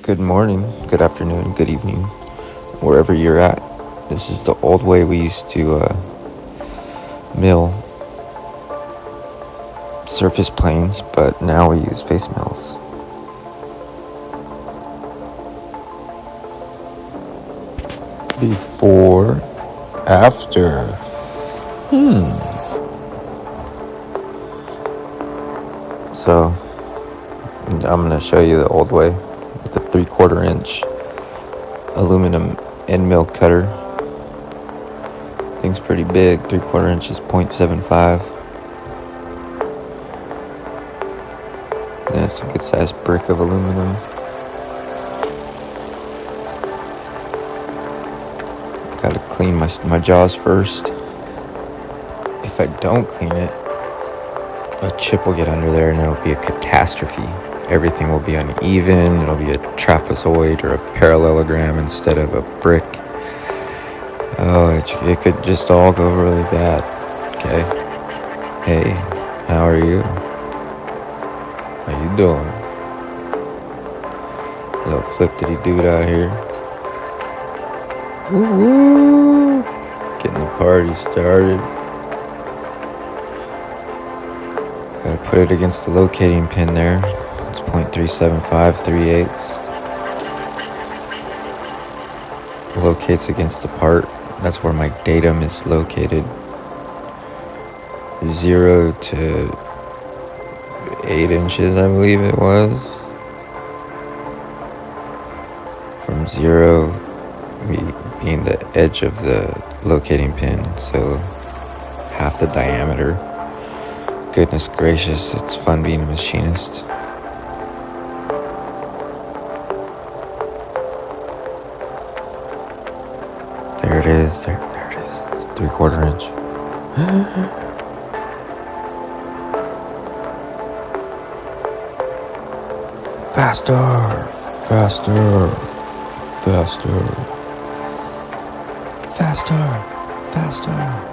Good morning, good afternoon, good evening, wherever you're at. This is the old way we used to mill surface planes, but now we use face mills. Before, after. So, I'm going to show you the old way with the 3/4 inch aluminum end mill cutter. Thing's pretty big, 3/4 inches, 0.75. That's a good sized brick of aluminum. Gotta clean my jaws first. If I don't clean it, a chip will get under there and it'll be a catastrophe. Everything will be uneven. It'll be a trapezoid or a parallelogram instead of a brick. Oh, it could just all go really bad. Okay. Hey, how are you? How you doing? Little flip-diddy-dude out here. Woo-woo! Getting the party started. Gotta put it against the locating pin there. It's 0.375 3/8. Locates against the part. That's where my datum is located. 0 to 8 inches, I believe it was. From 0 being the edge of the locating pin, so half the diameter. Goodness gracious, it's fun being a machinist. There it is, there it is. It's 3/4 inch. Faster, faster, faster, faster, faster.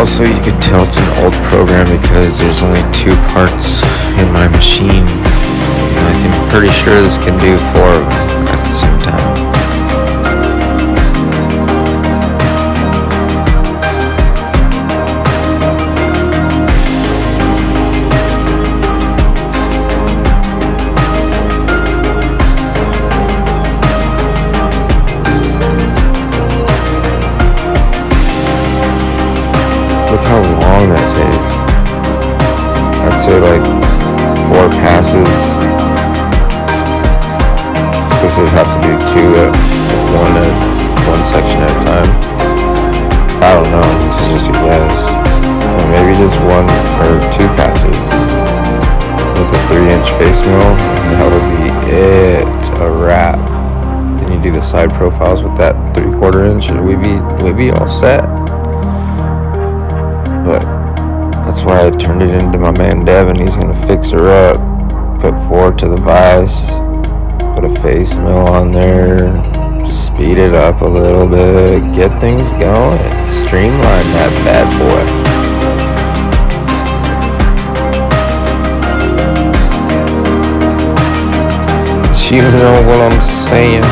Also, you could tell it's an old program because there's only 2 parts in my machine. And I'm pretty sure this can do 4 of them at the same time. Look how long that takes. I'd say like 4 passes. It's because they'd have to do 2 at one section at a time. I don't know. This is just a guess. Or maybe just 1 or 2 passes with a 3-inch face mill, and that would be it. A wrap. Then you do the side profiles with that 3/4 inch, and we'd be all set. But that's why I turned it into my man Devin. He's gonna fix her up, put 4 to the vise, put a face mill on there, speed it up a little bit, get things going, streamline that bad boy. Do you know what I'm saying?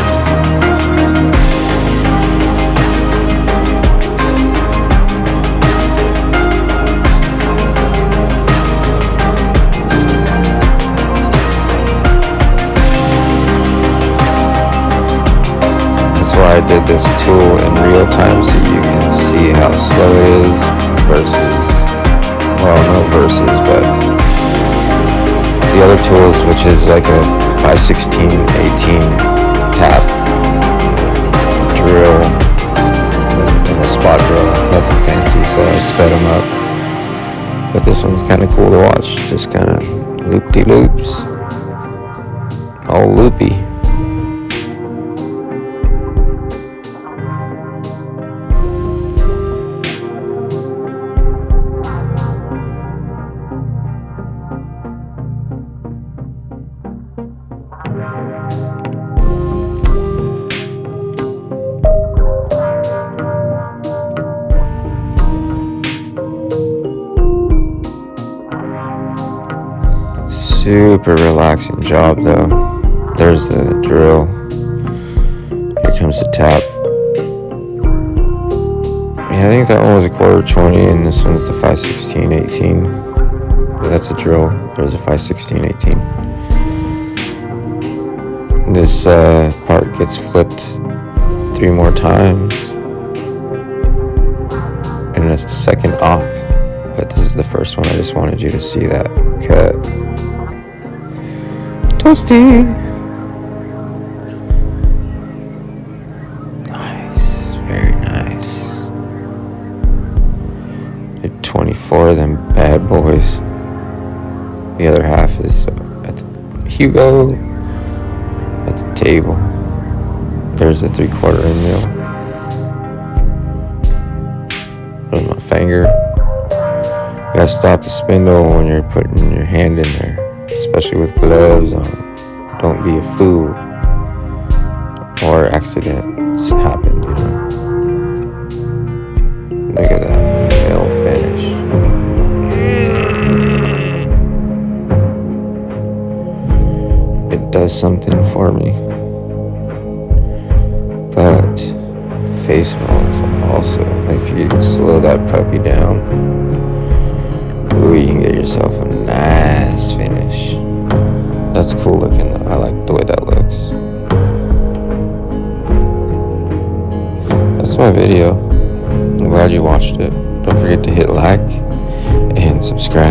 I did this tool in real time so you can see how slow it is versus, well, no versus, but the other tools, which is like a 5/16/18 tap, drill, and a spot drill, nothing fancy, so I sped them up. But this one's kind of cool to watch, just kind of loop-de-loops, all loopy. Super relaxing job though. There's the drill. Here comes the tap. Yeah, I think that one was a 1/4-20 and this one's the 5/16/18. Yeah, that's a drill. There's a 5/16/18. This part gets flipped 3 more times in a second op, but this is the first one. I just wanted you to see that cut. Toasty. Nice, very nice. Did 24 of them bad boys. The other half is at the Hugo at the table. There's the 3/4 in mill. There's my finger. You gotta stop the spindle when you're putting your hand in there, especially with gloves on. Don't be a fool, or accidents happen, you know. Look at that mill finish. It does something for me. But the face mill is also, if you slow that puppy down, ooh, you can get yourself a nice finish. That's cool looking though. I like the way that looks. That's my video. I'm glad you watched it. Don't forget to hit like and subscribe.